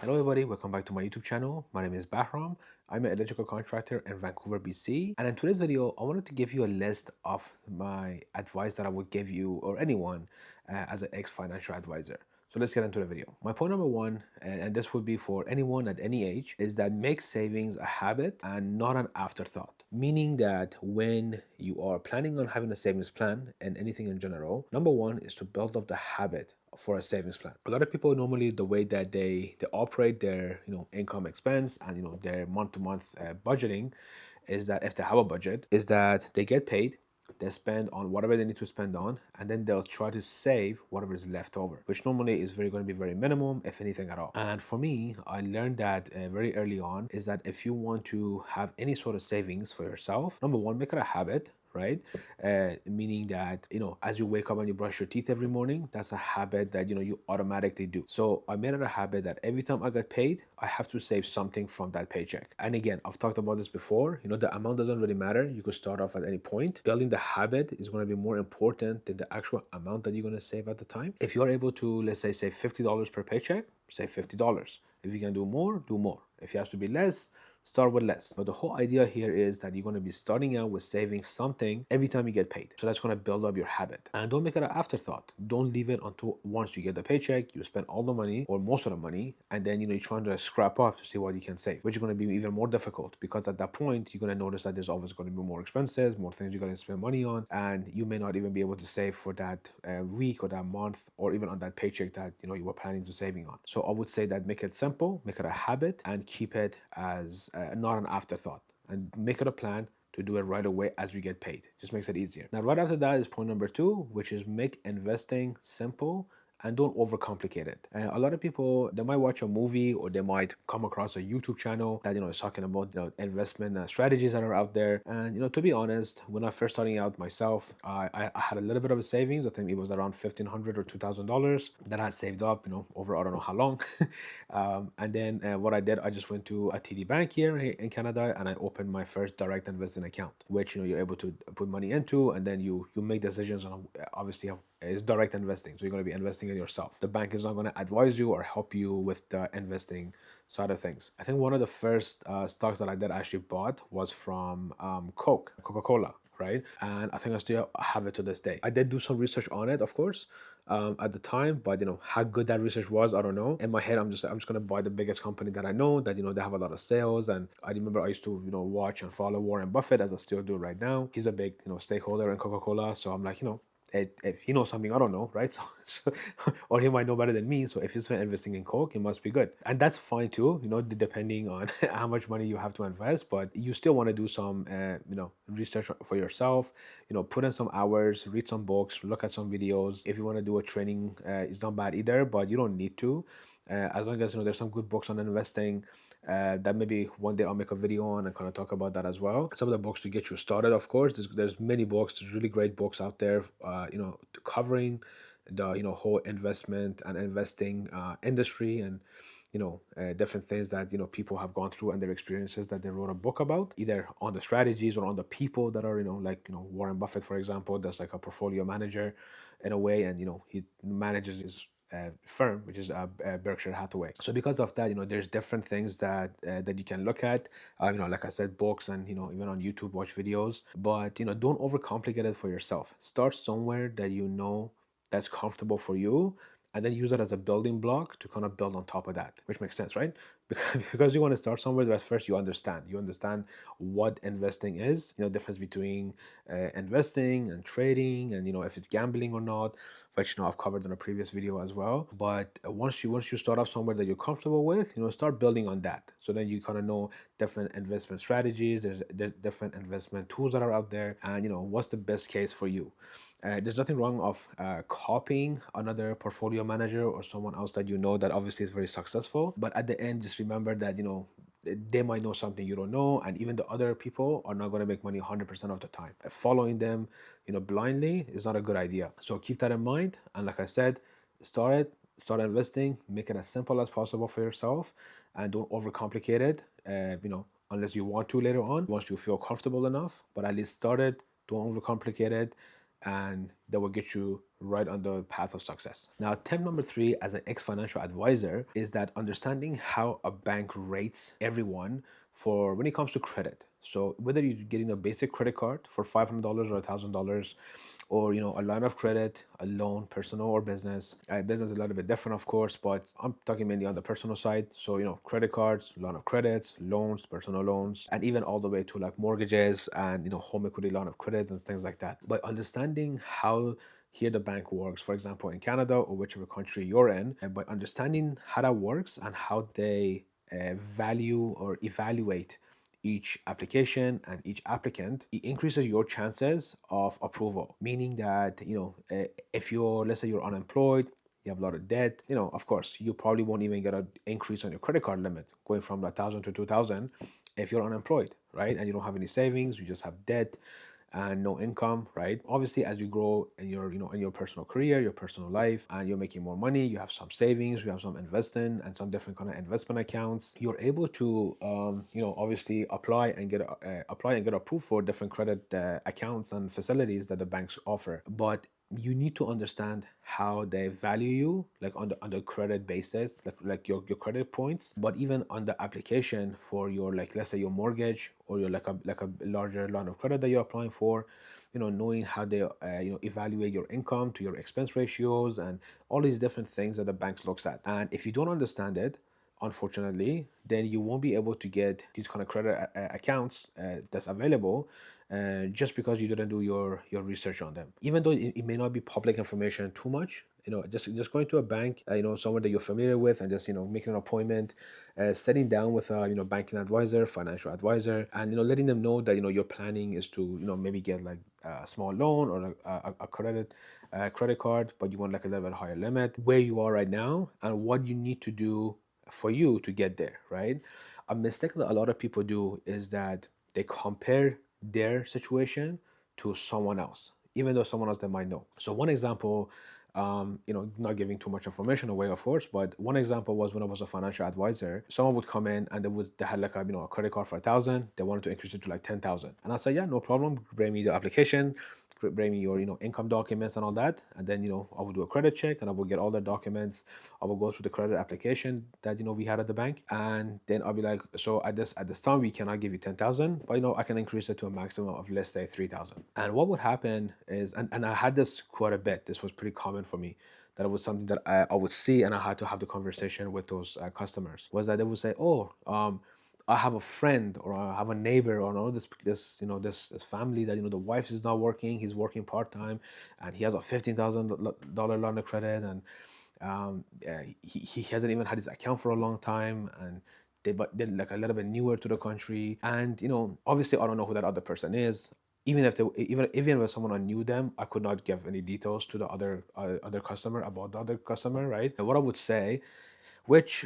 Hello everybody, welcome back to my YouTube channel. My name is Bahram. I'm an electrical contractor in Vancouver, BC. And in today's video, I wanted to give you a list of my advice that I would give you or anyone as an ex-financial advisor. So let's get into the video. My point number one, and this would be for anyone at any age, is that make savings a habit and not an afterthought. Meaning that when you are planning on having a savings plan and anything in general, number one is to build up the habit for a savings plan. A lot of people normally the way that they operate their income expense and their month to month budgeting is that if they have a budget is that they get paid, they spend on whatever they need to spend on, and then they'll try to save whatever is left over, which normally is very going to be very minimum, if anything at all. And for me, I learned that very early on is that if you want to have any sort of savings for yourself, number one, make it a habit, right? Meaning that as you wake up and you brush your teeth every morning, that's a habit that you automatically do. So I made it a habit that every time I get paid, I have to save something from that paycheck. And again, I've talked about this before. The amount doesn't really matter. You could start off at any point. Building the habit is going to be more important than the actual amount that you're going to save at the time. If you're able to, let's say, save $50 per paycheck, save $50. If you can do more, do more. If it has to be less, start with less. But the whole idea here is that you're going to be starting out with saving something every time you get paid. So that's going to build up your habit. And don't make it an afterthought. Don't leave it until once you get the paycheck, you spend all the money or most of the money, and then you're trying to scrap up to see what you can save, which is going to be even more difficult because at that point you're going to notice that there's always going to be more expenses, more things you're going to spend money on, and you may not even be able to save for that week or that month or even on that paycheck that you were planning to saving on. So I would say that make it simple, make it a habit, and keep it as not an afterthought, and make it a plan to do it right away as you get paid. Just makes it easier. Now, right after that is point number two, which is make investing simple and don't overcomplicate it. A lot of people, they might watch a movie or they might come across a YouTube channel that is talking about investment strategies that are out there. And to be honest, when I first starting out myself, I had a little bit of a savings. I think it was around $1,500 or $2,000 that I saved up over I don't know how long. And then what I did, I just went to a TD Bank here in Canada and I opened my first direct investing account, which you're able to put money into, and then you make decisions on obviously it's direct investing. So you're going to be investing in yourself. The bank is not going to advise you or help you with the investing side of things. I think one of the first stocks that I did actually bought was from Coca-Cola, right? And I think I still have it to this day. I did do some research on it, of course, at the time, but how good that research was, I don't know. In my head, I'm just gonna buy the biggest company that I know that they have a lot of sales. And I remember I used to watch and follow Warren Buffett, as I still do right now. He's a big stakeholder in Coca-Cola, so I'm like if he knows something I don't know, right? Or he might know better than me. So if he's investing in Coke, it must be good, and that's fine too. Depending on how much money you have to invest, but you still want to do some, research for yourself. Put in some hours, read some books, look at some videos. If you want to do a training, it's not bad either, but you don't need to. As long as there's some good books on investing that maybe one day I'll make a video on and kind of talk about that as well. Some of the books to get you started, of course. There's many books. There's really great books out there, covering the whole investment and investing industry, and different things that people have gone through and their experiences that they wrote a book about, either on the strategies or on the people that are like Warren Buffett, for example, that's like a portfolio manager in a way, and he manages his firm, which is Berkshire Hathaway. So because of that, there's different things that you can look at. Like I said, books, and even on YouTube, watch videos. But don't overcomplicate it for yourself. Start somewhere that that's comfortable for you, and then use it as a building block to kind of build on top of that, which makes sense, right? Because you want to start somewhere that first you understand what investing is, difference between investing and trading, and if it's gambling or not, which I've covered in a previous video as well. But once you start off somewhere that you're comfortable with, start building on that. So then you kind of know different investment strategies, there's different investment tools that are out there, and what's the best case for you. There's nothing wrong of copying another portfolio manager or someone else that that obviously is very successful. But at the end, just remember that they might know something you don't know, and even the other people are not going to make money 100% of the time. Following them, blindly is not a good idea. So keep that in mind. And like I said, start investing, make it as simple as possible for yourself, and don't overcomplicate it. Unless you want to later on, once you feel comfortable enough. But at least start it. Don't overcomplicate it, and that will get you right on the path of success. Now, tip number three as an ex-financial advisor is that understanding how a bank rates everyone for when it comes to credit. So whether you're getting a basic credit card for $500 or $1,000, or a line of credit, a loan, personal or business. Business is a little bit different, of course, but I'm talking mainly on the personal side. So credit cards, line of credits, loans, personal loans, and even all the way to like mortgages and home equity line of credit and things like that. By understanding how here the bank works, for example, in Canada or whichever country you're in, and by understanding how that works and how they value or evaluate each application and each applicant, it increases your chances of approval. Meaning that, if you're, let's say you're unemployed, you have a lot of debt, of course, you probably won't even get an increase on your credit card limit going from 1,000 to 2,000 if you're unemployed, right? And you don't have any savings, you just have debt and no income, right? Obviously, as you grow in your, in your personal career, your personal life, and you're making more money, you have some savings, you have some investing and some different kind of investment accounts. You're able to, obviously apply and get approved for different credit accounts and facilities that the banks offer. But you need to understand how they value you, like on the credit basis, like your credit points, but even on the application for your, like, let's say your mortgage or your like a larger line of credit that you're applying for, knowing how they evaluate your income to your expense ratios and all these different things that the banks looks at. And if you don't understand it, unfortunately, then you won't be able to get these kind of credit accounts that's available, just because you didn't do your research on them. Even though it may not be public information too much, just going to a bank, somewhere that you're familiar with, and just making an appointment, sitting down with a banking advisor, financial advisor, and letting them know that your planning is to maybe get like a small loan or like a credit card, but you want like a little bit higher limit, where you are right now, and what you need to do for you to get there, right? A mistake that a lot of people do is that they compare their situation to someone else, even though someone else they might know. So one example, not giving too much information away, of course, but one example was when I was a financial advisor. Someone would come in and they had like a credit card for 1,000. They wanted to increase it to like 10,000, and I said, yeah, no problem. Bring me the application, bring me your income documents and all that, and then I would do a credit check and I would get all the documents. I will go through the credit application that we had at the bank, and then I'll be like, so at this time we cannot give you 10,000, but I can increase it to a maximum of, let's say, 3,000. And what would happen is, and I had this quite a bit. This was pretty common for me. That it was something that I would see, and I had to have the conversation with those customers. Was that they would say, "Oh, I have a friend or I have a neighbor or this family that the wife is not working, he's working part time, and he has a $15,000 line of credit, and he hasn't even had his account for a long time, and they're like a little bit newer to the country, and obviously I don't know who that other person is. Even if someone I knew them, I could not give any details to the other customer about the other customer, right? And what I would say, which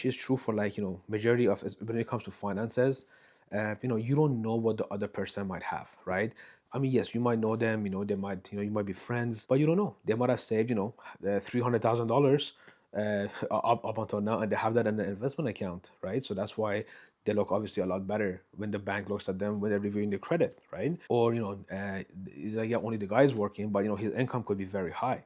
is true for like majority of when it comes to finances, you don't know what the other person might have, right? I mean, yes, you might know them, they might, you might be friends, but you don't know. They might have saved, $300,000 up until now, and they have that in an investment account, right? So that's why they look obviously a lot better when the bank looks at them when they're reviewing the credit, right? Or it's like, yeah, only the guy is working, but his income could be very high,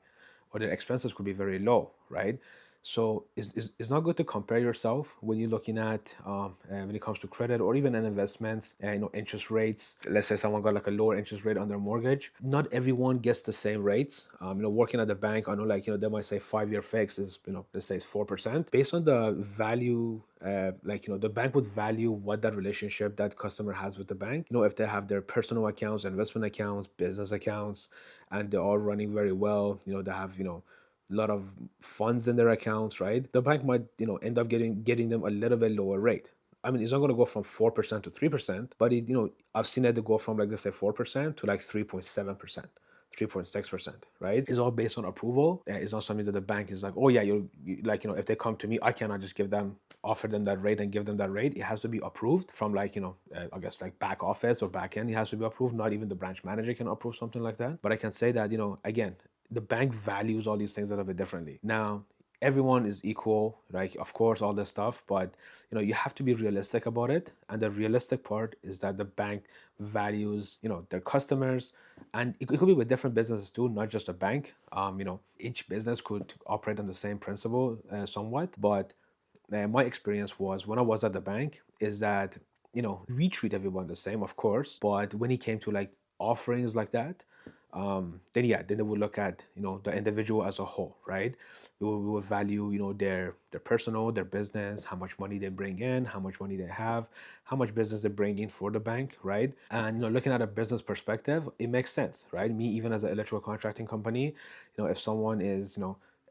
or their expenses could be very low, right? So it's not good to compare yourself when you're looking at when it comes to credit or even in investments, interest rates. Let's say someone got like a lower interest rate on their mortgage. Not everyone gets the same rates. Working at the bank, I know, like they might say 5-year fix is let's say it's 4% based on the value. The bank would value what that relationship that customer has with the bank. If they have their personal accounts, investment accounts, business accounts, and they're all running very well. They have lot of funds in their accounts, right? The bank might, end up getting them a little bit lower rate. I mean, it's not going to go from 4% to 3%, but I've seen it to go from, like, let's say 4% to like 3.7%. 3.6%, right? It's all based on approval. It's not something that the bank is like, oh yeah, like, if they come to me, I cannot just offer them that rate and give them that rate. It has to be approved from, like, I guess, like back office or back end. It has to be approved. Not even the branch manager can approve something like that. But I can say that, again, the bank values all these things a little bit differently. Now, everyone is equal, like of course all this stuff, but you have to be realistic about it. And the realistic part is that the bank values their customers, and it could be with different businesses too, not just a bank. Each business could operate on the same principle somewhat, but my experience was when I was at the bank is that we treat everyone the same, of course, but when it came to like offerings like that, then yeah, then they would look at the individual as a whole, right? We would value their personal, their business, how much money they bring in, how much money they have, how much business they bring in for the bank, right? And looking at a business perspective, it makes sense, right? Me, even as an electrical contracting company, if someone is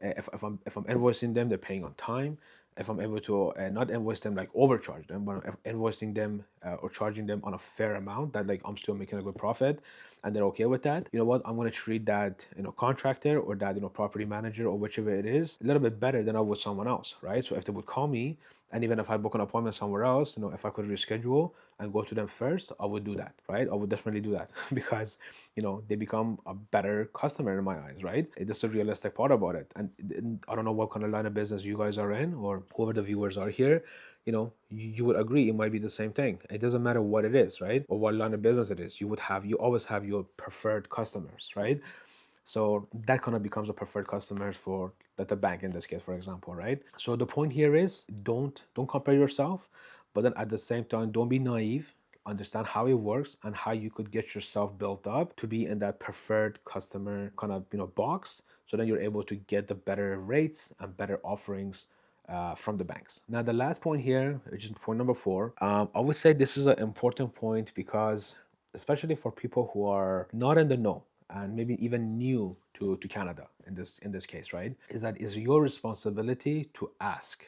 if I'm invoicing them, they're paying on time. If I'm able to not invoice them, like overcharge them, but if invoicing them or charging them on a fair amount that like I'm still making a good profit, and they're okay with that, you know what, I'm going to treat that contractor or that property manager or whichever it is a little bit better than I would someone else, right? So if they would call me, and even if I book an appointment somewhere else, if I could reschedule and go to them first, I would do that, right? I would definitely do that because they become a better customer in my eyes, right? It's just a realistic part about it. And I don't know what kind of line of business you guys are in, or whoever the viewers are here, you would agree it might be the same thing. It doesn't matter what it is, right? Or what line of business it is. You always have your preferred customers, right? So that kind of becomes a preferred customers for the bank in this case, for example, right? So the point here is don't compare yourself, but then at the same time, don't be naive. Understand how it works and how you could get yourself built up to be in that preferred customer kind of box. So then you're able to get the better rates and better offerings from the banks. Now, the last point here, which is point number 4, I would say this is an important point because, especially for people who are not in the know and maybe even new to Canada in this case, right? Is that is your responsibility to ask,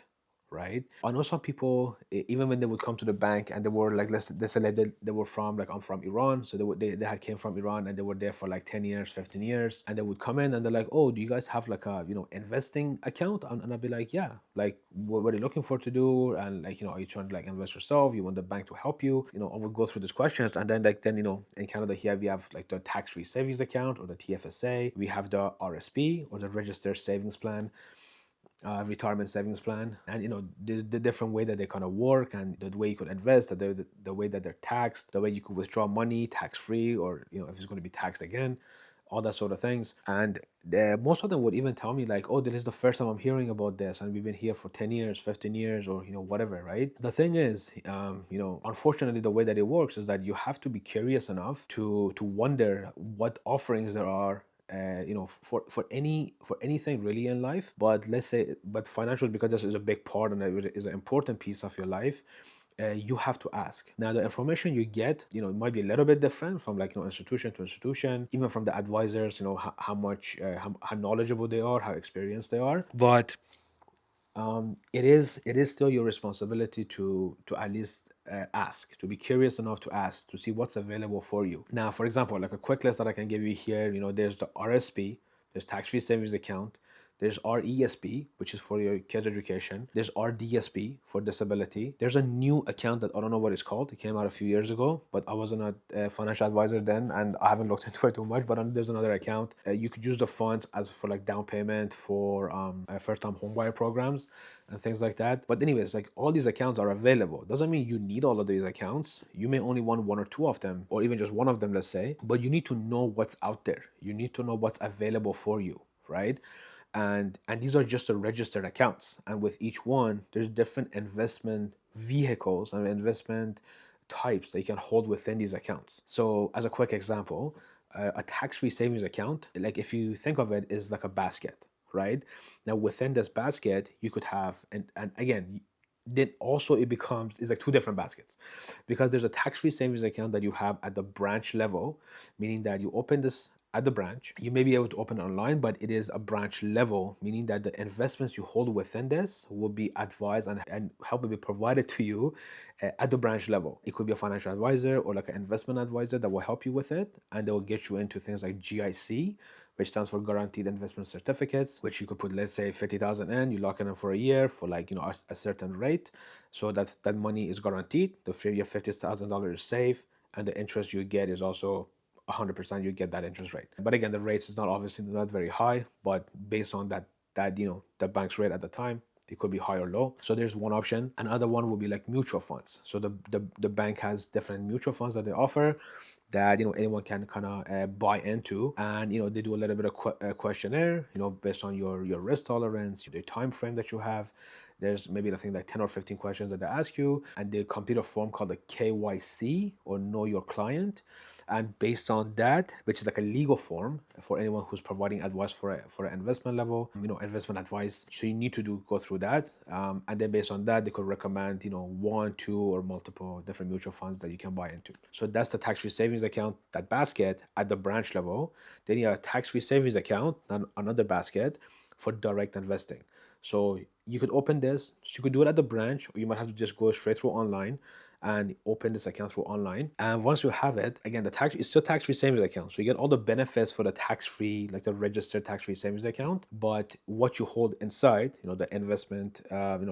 right? I know some people, even when they would come to the bank and they were like, let's say like they were from, like I'm from Iran, so they had came from Iran and they were there for like 10 years, 15 years, and they would come in and they're like, oh, do you guys have like a investing account? And I'd be like, yeah, like what are you looking for to do? And like, are you trying to like invest yourself? You want the bank to help you? I would go through these questions, and then in Canada here we have like the tax-free savings account, or the TFSA. We have the RSP, or the registered savings plan, retirement savings plan, and the different way that they kind of work, and the way you could invest, the way that they're taxed, the way you could withdraw money tax free, or if it's going to be taxed again, all that sort of things. And most of them would even tell me like, oh, this is the first time I'm hearing about this, and we've been here for 10 years, 15 years, or whatever, right? The thing is, unfortunately, the way that it works is that you have to be curious enough to wonder what offerings there are, for anything really in life. But let's say, but financials, because this is a big part and it is an important piece of your life, you have to ask. Now, the information you get, it might be a little bit different from like institution to institution, even from the advisors, how much, how knowledgeable they are, how experienced they are. But it is still your responsibility to at least ask, to be curious enough to ask, to see what's available for you. Now, for example, like a quick list that I can give you here, there's the RSP, there's tax-free savings account, there's RESP, which is for your kids' education. There's RDSP for disability. There's a new account that I don't know what it's called. It came out a few years ago, but I wasn't a financial advisor then, and I haven't looked into it too much. But there's another account. You could use the funds as for like down payment for first-time homebuyer programs and things like that. But anyways, like all these accounts are available. Doesn't mean you need all of these accounts. You may only want one or two of them, or even just one of them, let's say. But you need to know what's out there. You need to know what's available for you, right? And these are just the registered accounts, and with each one there's different investment vehicles and investment types that you can hold within these accounts. So as a quick example, a tax-free savings account, like if you think of it, is like a basket, right? Now within this basket you could have, and again, then also it becomes, it's like two different baskets, because there's a tax-free savings account that you have at the branch level, meaning that you open this at the branch. You may be able to open it online, but it is a branch level, meaning that the investments you hold within this will be advised and help will be provided to you at the branch level. It could be a financial advisor or like an investment advisor that will help you with it, and they will get you into things like GIC, which stands for Guaranteed Investment Certificates, which you could put, let's say, 50,000 in, you lock it in for a year for like, a certain rate, so that money is guaranteed. The free your $50,000 is safe, and the interest you get is also 100%, you get that interest rate. But again, the rates is not obviously not very high, but based on that that the bank's rate at the time. It could be high or low. So there's one option. Another one would be like mutual funds. So the bank has different mutual funds that they offer that anyone can kind of buy into, and they do a little bit of questionnaire, based on your risk tolerance, the time frame that you have. There's maybe I think like 10 or 15 questions that they ask you, and they complete a form called the KYC, or Know Your Client. And based on that, which is like a legal form for anyone who's providing advice for an investment level, investment advice. So you need to go through that, and then based on that, they could recommend one, two, or multiple different mutual funds that you can buy into. So that's the tax-free savings account, that basket at the branch level. Then you have a tax-free savings account, another basket for direct investing. So you could open this. So you could do it at the branch, or you might have to just go straight through online and open this account through online. And once you have it, again, the tax is still tax-free savings account. So you get all the benefits for the tax-free, like the registered tax-free savings account. But what you hold inside, the investment,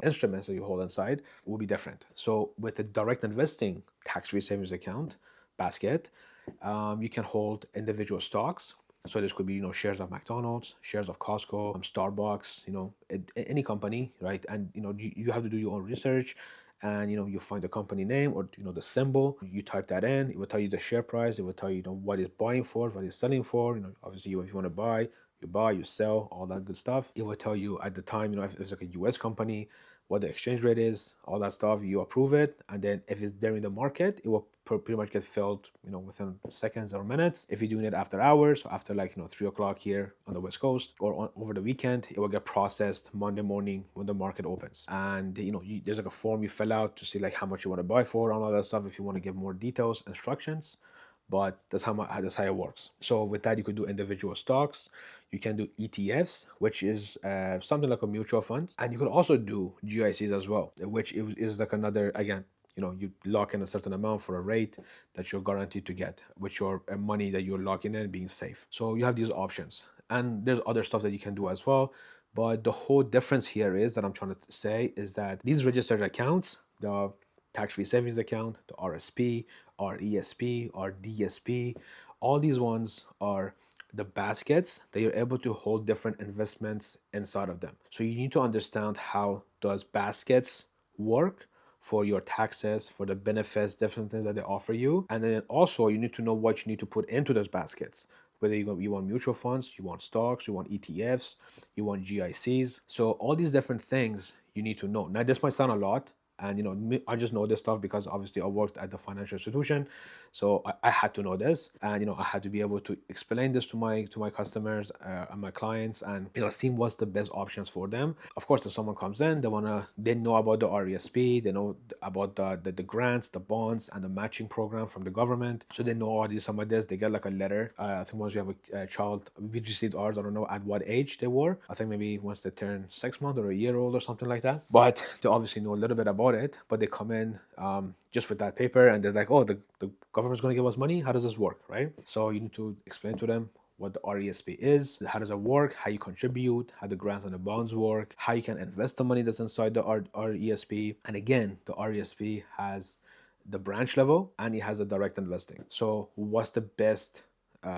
instruments that you hold inside will be different. So with the direct investing tax-free savings account basket, you can hold individual stocks. So this could be, shares of McDonald's, shares of Costco, Starbucks, any company, right? And you have to do your own research, and you find the company name, or the symbol. You type that in. It will tell you the share price. It will tell you, what it's buying for, what it's selling for. Obviously, if you want to buy, you sell, all that good stuff. It will tell you at the time, if it's like a US company, what the exchange rate is, all that stuff. You approve it, and then if it's there in the market, it will pretty much get filled, within seconds or minutes. If you're doing it after hours, so after like 3 o'clock here on the West Coast, or over the weekend, it will get processed Monday morning when the market opens. And there's like a form you fill out to see like how much you want to buy for, and all that stuff. If you want to give more details, instructions. But that's how it works. So with that, you could do individual stocks. You can do ETFs, which is something like a mutual fund, and you could also do GICs as well, which is like another, again, you lock in a certain amount for a rate that you're guaranteed to get, with your money that you're locking in being safe. So you have these options, and there's other stuff that you can do as well. But the whole difference here is that I'm trying to say is that these registered accounts, the tax-free savings account, the RSP, RESP, or DSP, all these ones are the baskets that you're able to hold different investments inside of them. So you need to understand how those baskets work for your taxes, for the benefits, different things that they offer you. And then also you need to know what you need to put into those baskets. Whether you want mutual funds, you want stocks, you want ETFs, you want GICs. So all these different things you need to know. Now this might sound a lot, and I just know this stuff because obviously I worked at the financial institution, so I had to know this, and I had to be able to explain this to my customers, and my clients, and see what's the best options for them. Of course, if someone comes in, they know about the RESP, they know about the grants, the bonds, and the matching program from the government, so they know all these, some of this. They get like a letter. I think once you have a child, we received ours. I don't know at what age they were. I think maybe once they turn 6 months or a year old or something like that. But they obviously know a little bit about it. But they come in just with that paper, and they're like, oh, the government's going to give us money. How does this work, right? So you need to explain to them what the RESP is, how does it work, how you contribute, how the grants and the bonds work, how you can invest the money that's inside the RESP. And again, the RESP has the branch level, and it has the direct investing. So what's the best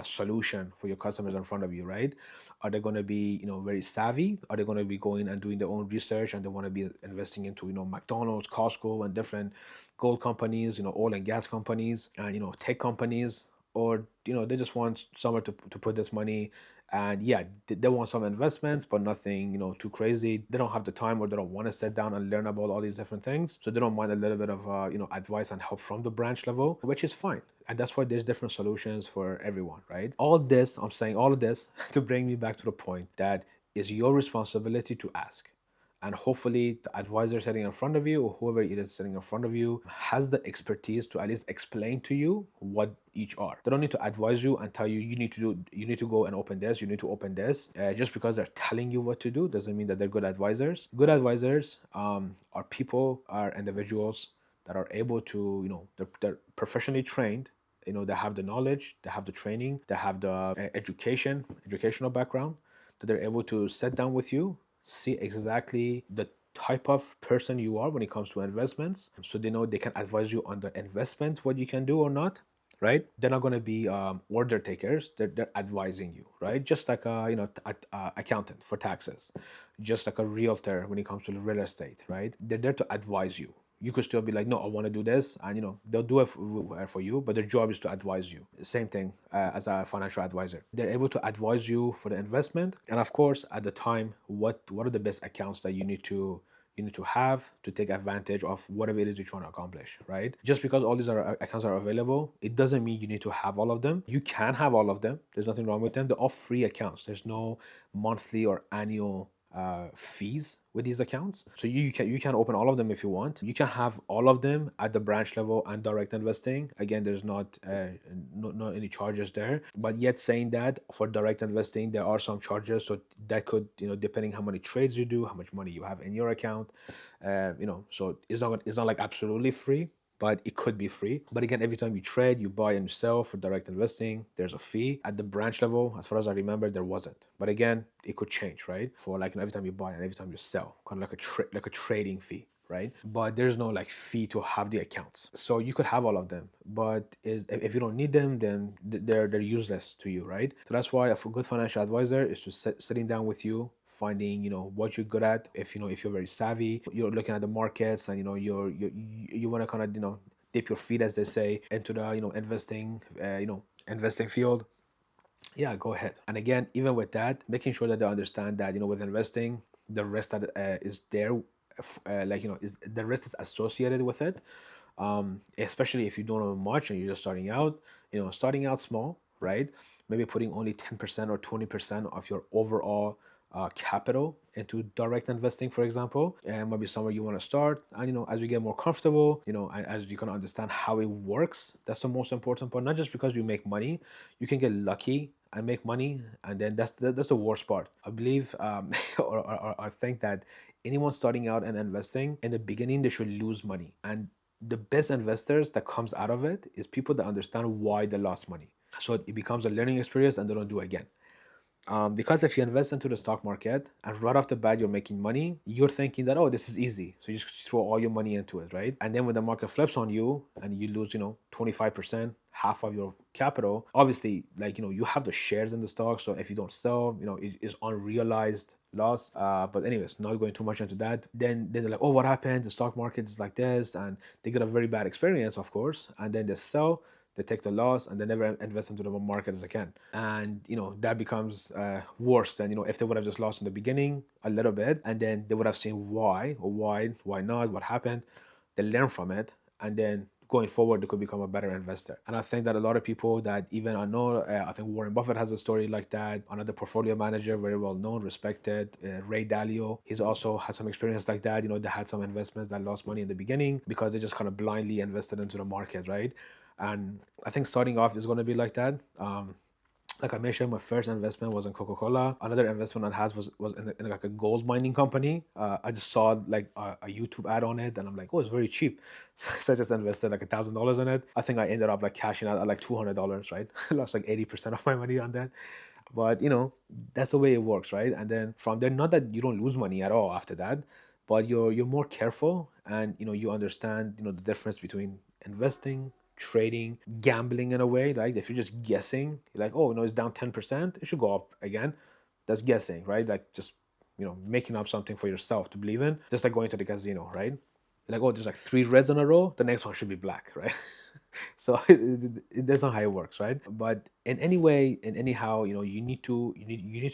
solution for your customers in front of you, right? Are they going to be, very savvy? Are they going to be going and doing their own research, and they want to be investing into, McDonald's, Costco, and different gold companies, oil and gas companies, and tech companies? Or they just want somewhere to put this money, and yeah, they want some investments, but nothing too crazy. They don't have the time, or they don't want to sit down and learn about all these different things, so they don't mind a little bit of advice and help from the branch level, which is fine. And that's why there's different solutions for everyone, right? I'm saying all of this to bring me back to the point that is your responsibility to ask. And hopefully the advisor sitting in front of you, or whoever it is sitting in front of you, has the expertise to at least explain to you what each are. They don't need to advise you and tell you you need to go and open this, you need to open this. Just because they're telling you what to do doesn't mean that they're good advisors. Good advisors are people, are individuals that are able to, they're professionally trained. They have the knowledge, they have the training, they have the educational background, that they're able to sit down with you, see exactly the type of person you are when it comes to investments, so they know they can advise you on the investment, what you can do or not, right? They're not going to be order takers. They're advising you, right? Just like a accountant for taxes, just like a realtor when it comes to real estate, right? They're there to advise you. You could still be like, no, I want to do this, and they'll do it for you, but their job is to advise you. Same thing as a financial advisor. They're able to advise you for the investment, and of course, at the time, what are the best accounts that you need to have to take advantage of whatever it is you're trying to accomplish, right? Just because all these accounts are available, it doesn't mean you need to have all of them. You can have all of them. There's nothing wrong with them. They're all free accounts. There's no monthly or annual fees with these accounts. So you can open all of them if you want. You can have all of them at the branch level and direct investing. Again, there's not any charges there. But yet saying that for direct investing, there are some charges. So that could, depending how many trades you do, how much money you have in your account, so it's not like absolutely free, but it could be free. But again, every time you trade, you buy and sell for direct investing, there's a fee. At the branch level, as far as I remember, there wasn't. But again, it could change, right? For like every time you buy and every time you sell, kind of like a trading fee, right? But there's no like fee to have the accounts. So you could have all of them, but if you don't need them, then they're useless to you, right? So that's why a good financial advisor is to sitting down with you, finding what you're good at. If you're very savvy, you're looking at the markets, and you want to kind of dip your feet, as they say, into the investing field. Yeah, go ahead. And again, even with that, making sure that they understand that with investing, the risk that is there, is the risk that's associated with it. Especially if you don't know much and you're just starting out. Starting out small, right? Maybe putting only 10% or 20% of your overall capital into direct investing, for example, and maybe somewhere you want to start. And as you get more comfortable, as you can understand how it works, that's the most important part. Not just because you make money, you can get lucky and make money, and then that's the worst part. I believe, or I think that anyone starting out and investing in the beginning, they should lose money, and the best investors that comes out of it is people that understand why they lost money, so it becomes a learning experience and they don't do it again. Because if you invest into the stock market and right off the bat you're making money, you're thinking that, oh, this is easy. So you just throw all your money into it, right? And then when the market flips on you and you lose, 25%, half of your capital, obviously, like, you have the shares in the stock. So if you don't sell, it's unrealized loss. But anyways, not going too much into that. Then they're like, oh, what happened? The stock market is like this. And they get a very bad experience, of course. And then they sell, they take the loss, and they never invest into the market as they can. And that becomes worse than if they would have just lost in the beginning a little bit, and then they would have seen why, or why not, what happened. They learn from it, and then going forward they could become a better investor. And I think that a lot of people that even I know, I think Warren Buffett has a story like that. Another portfolio manager, very well known, respected, Ray Dalio, he's also had some experience like that. They had some investments that lost money in the beginning because they just kind of blindly invested into the market, right? And I think starting off is going to be like that. Like I mentioned, my first investment was in Coca-Cola. Another investment I had was in like a gold mining company. I just saw like a YouTube ad on it, and I'm like, oh, it's very cheap. So I just invested like $1,000 in it. I think I ended up like cashing out at like $200, right? I lost like 80% of my money on that. But that's the way it works, right? And then from there, not that you don't lose money at all after that, but you're more careful, and you understand the difference between investing, trading, gambling in a way. Like if you're just guessing, you're like, oh no, it's down 10%, it should go up again. That's guessing, right? Like just making up something for yourself to believe in, just like going to the casino, right? Like, oh, there's like three reds in a row, the next one should be black, right? So that's not how it works, right? But in any way, in anyhow, you need to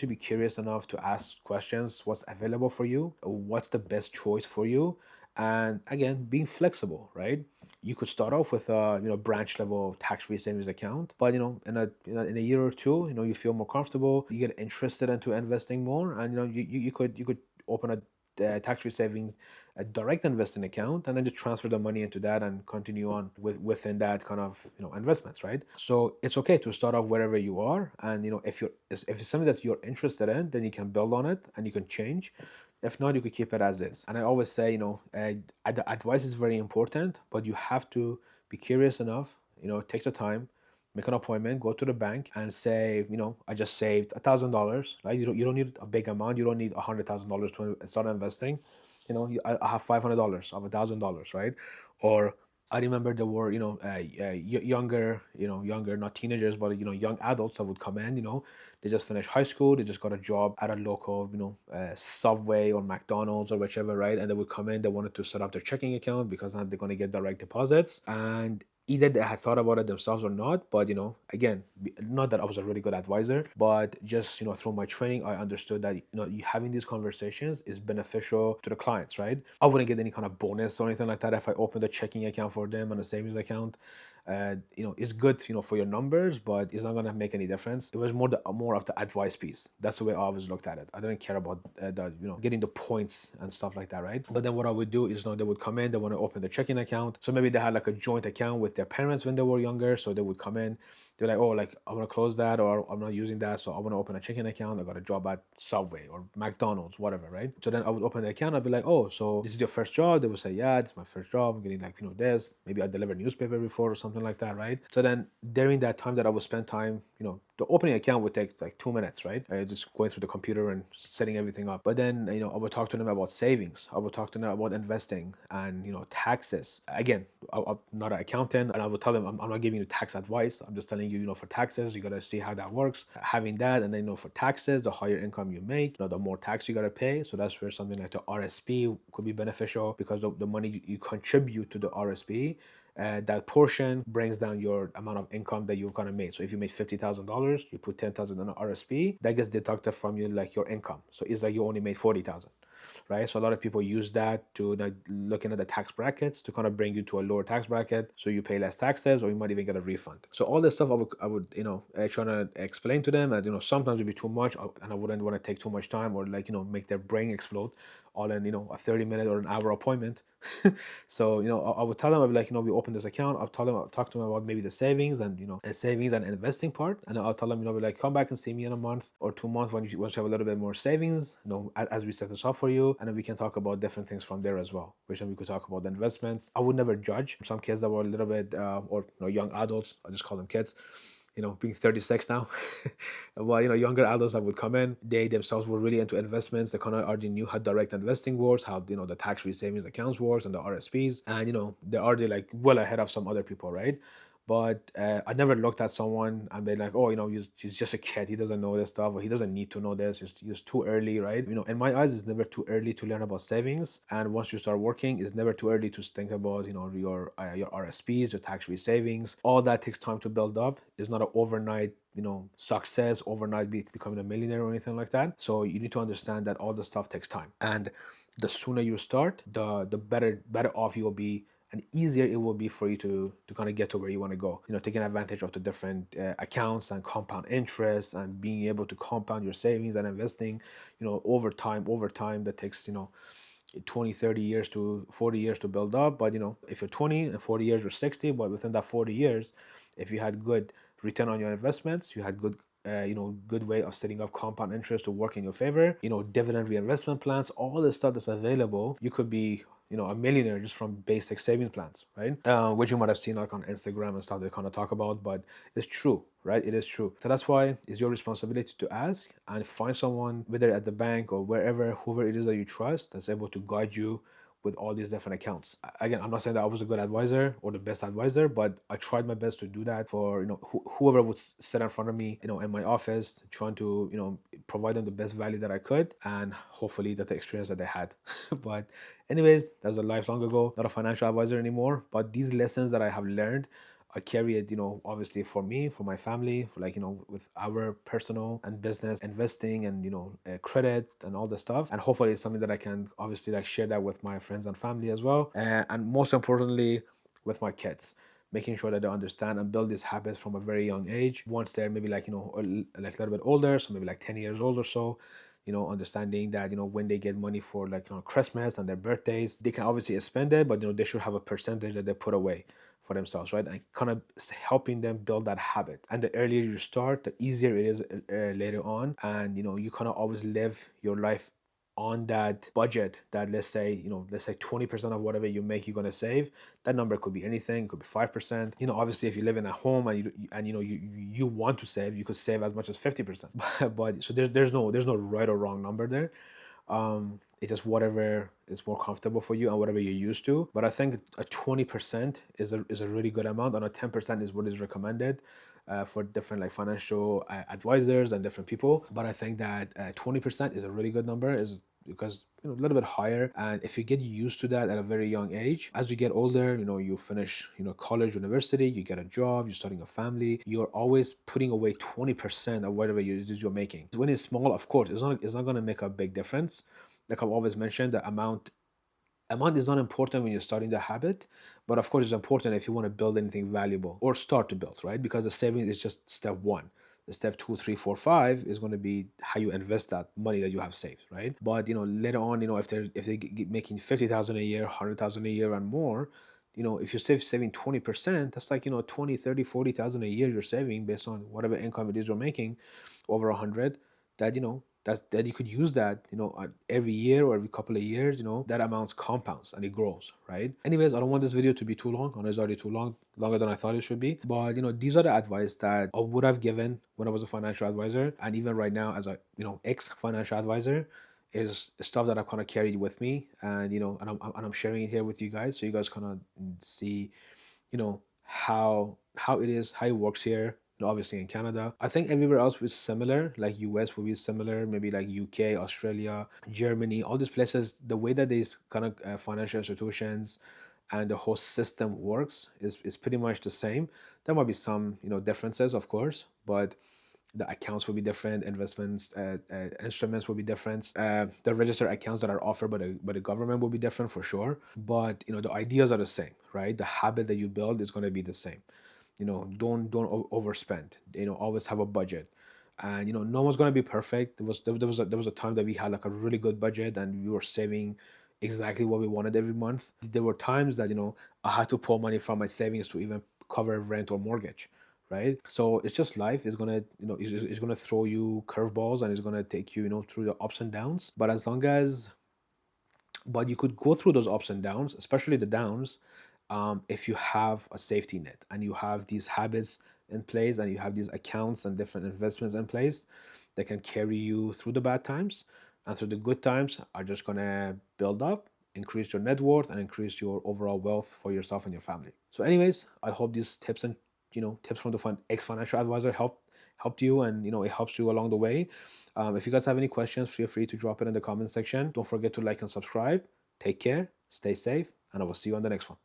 be curious enough to ask questions. What's available for you? What's the best choice for you? And again, being flexible, right? You could start off with a branch level tax-free savings account, but in a year or two, you feel more comfortable, you get interested into investing more, and you could open a tax-free savings, a direct investing account, and then just transfer the money into that and continue on within that kind of investments, right? So it's okay to start off wherever you are, and if it's something that you're interested in, then you can build on it and you can change. If not, you could keep it as is. And I always say, the advice is very important, but you have to be curious enough. Take the time, make an appointment, go to the bank and say, I just saved $1,000, right? You don't need a big amount. You don't need $100,000 to start investing. I have $500 of $1,000, right? Or I remember there were, younger, younger, not teenagers, but, young adults that would come in, they just finished high school, they just got a job at a local, Subway or McDonald's or whichever, right? And they would come in, they wanted to set up their checking account because now they're going to get direct deposits. And either they had thought about it themselves or not, but, again, not that I was a really good advisor, but just, through my training, I understood that, you having these conversations is beneficial to the clients, right? I wouldn't get any kind of bonus or anything like that if I opened a checking account for them and a savings account. It's good, for your numbers, but it's not gonna make any difference. It was more of the advice piece. That's the way I always looked at it. I didn't care about the, getting the points and stuff like that, right? But then what I would do is, they would come in, they want to open the checking account. So maybe they had like a joint account with their parents when they were younger. So they would come in, they're like, oh, like I want to close that, or I'm not using that, so I want to open a checking account. I got a job at Subway or McDonald's, whatever, right? So then I would open the account. I'd be like, oh, so this is your first job? They would say, yeah, it's my first job. I'm getting like, this. Maybe I delivered newspaper before or something like that, right? So then during that time that I would spend time, the opening account would take like 2 minutes, right? Just going through the computer and setting everything up. But then, I would talk to them about savings. I would talk to them about investing and, taxes. Again, I'm not an accountant, and I would tell them, I'm not giving you tax advice. I'm just telling you, for taxes, you got to see how that works. Having that, and then, for taxes, the higher income you make, the more tax you got to pay. So that's where something like the RSP could be beneficial, because the money you contribute to the RSP, that portion brings down your amount of income that you're gonna make. So if you made $50,000, you put 10,000 on RSP, that gets deducted from you like your income. So it's like you only made 40,000. Right? So a lot of people use that to, like, looking at the tax brackets to kind of bring you to a lower tax bracket, so you pay less taxes, or you might even get a refund. So all this stuff I would try to explain to them, and sometimes it'd be too much, and I wouldn't want to take too much time, or like make their brain explode all in a 30-minute or an hour appointment. So I would tell them, I'd be like, we open this account. I'll talk to them about maybe the savings and savings and investing part, and I'll tell them, be like, come back and see me in a month or 2 months once you have a little bit more savings, as we set this up for you, and then we can talk about different things from there as well. Which then we could talk about the investments. I would never judge some kids that were a little bit or young adults. I just call them kids. Being 36 now. Well, younger adults that would come in, they themselves were really into investments. They kind of already knew how direct investing works, how, the tax-free savings accounts works and the RSPs. And, they're already like well ahead of some other people, right? But I never looked at someone and been like, oh, he's just a kid. He doesn't know this stuff, or he doesn't need to know this. It's too early, right? In my eyes, it's never too early to learn about savings. And once you start working, it's never too early to think about, your RSPs, your tax-free savings. All that takes time to build up. It's not an overnight success, overnight becoming a millionaire or anything like that. So you need to understand that all the stuff takes time, and the sooner you start, the better off you will be, and easier it will be for you to kind of get to where you want to go. Taking advantage of the different accounts and compound interest, and being able to compound your savings and investing, over time. That takes 20, 30 years to 40 years to build up. But if you're 20 and 40 years, or 60, but within that 40 years, if you had good return on your investments, you had good way of setting up compound interest to work in your favor, dividend reinvestment plans, all the stuff that's available, you could be a millionaire just from basic savings plans, right? Which you might have seen like on Instagram and stuff they kind of talk about, but it's true, right? It is true. So that's why it's your responsibility to ask and find someone, whether at the bank or wherever, whoever it is that you trust, that's able to guide you with all these different accounts. Again, I'm not saying that I was a good advisor or the best advisor, but I tried my best to do that for whoever would sit in front of me, in my office, trying to provide them the best value that I could, and hopefully that's the experience that they had. But anyways, that was a lifelong ago. Not a financial advisor anymore, but these lessons that I have learned, I carry it, obviously for me, for my family, for like, with our personal and business investing and, credit and all the stuff. And hopefully it's something that I can obviously like share that with my friends and family as well. And most importantly, with my kids, making sure that they understand and build these habits from a very young age. Once they're maybe like, like a little bit older, so maybe like 10 years old or so, understanding that, when they get money for like, Christmas and their birthdays, they can obviously spend it, but, they should have a percentage that they put away for themselves, right? And kind of helping them build that habit. And the earlier you start, the easier it is later on. And, you kind of always live your life on that budget that, let's say 20% of whatever you make, you're going to save. That number could be anything. It could be 5%. Obviously if you live in a home and you want to save, you could save as much as 50%. But so there's no right or wrong number there. It's just whatever is more comfortable for you and whatever you're used to. But I think a 20% is a really good amount, and a 10% is what is recommended for different like financial advisors and different people. But I think that 20% is a really good number, is because a little bit higher. And if you get used to that at a very young age, as you get older, you finish college, university, you get a job, you're starting a family, you're always putting away 20% of whatever you're making. When it's small, of course, it's not going to make a big difference. Like I've always mentioned, the amount is not important when you're starting the habit, but of course it's important if you want to build anything valuable or start to build, right? Because the saving is just step one. The step two, three, four, five is going to be how you invest that money that you have saved, right? But later on, if they making 50,000 a year, 100,000 a year and more, if you're saving 20%, that's like 20, 30, 40,000 a year you're saving based on whatever income it is you're making, over 100. That that you could use that every year or every couple of years. That amount compounds and it grows, right? Anyways, I don't want this video to be too long. I know it's already too long, longer than I thought it should be. But these are the advice that I would have given when I was a financial advisor, and even right now as a ex financial advisor, is stuff that I've kind of carried with me, and I'm sharing it here with you guys, so you guys kind of see how it is, how it works here. Obviously in Canada, I think everywhere else was similar, like US will be similar, maybe like UK, Australia, Germany, all these places. The way that these kind of financial institutions and the whole system works is pretty much the same. There might be some differences, of course, but the accounts will be different, investments instruments will be different, the registered accounts that are offered by the government will be different for sure. But the ideas are the same, right? The habit that you build is going to be the same. Don't overspend. Always have a budget. And no one's going to be perfect. There was a time that we had like a really good budget and we were saving exactly what we wanted every month. There were times that I had to pull money from my savings to even cover rent or mortgage, right? So it's just life is gonna is gonna throw you curveballs, and it's gonna take you through the ups and downs. But as long as but you could go through those ups and downs, especially the downs, if you have a safety net and you have these habits in place and you have these accounts and different investments in place that can carry you through the bad times, and through the good times are just going to build up, increase your net worth, and increase your overall wealth for yourself and your family. So anyways, I hope these tips and tips from the ex financial advisor helped you, and it helps you along the way. If you guys have any questions, feel free to drop it in the comment section. Don't forget to like and subscribe. Take care, stay safe, and I will see you on the next one.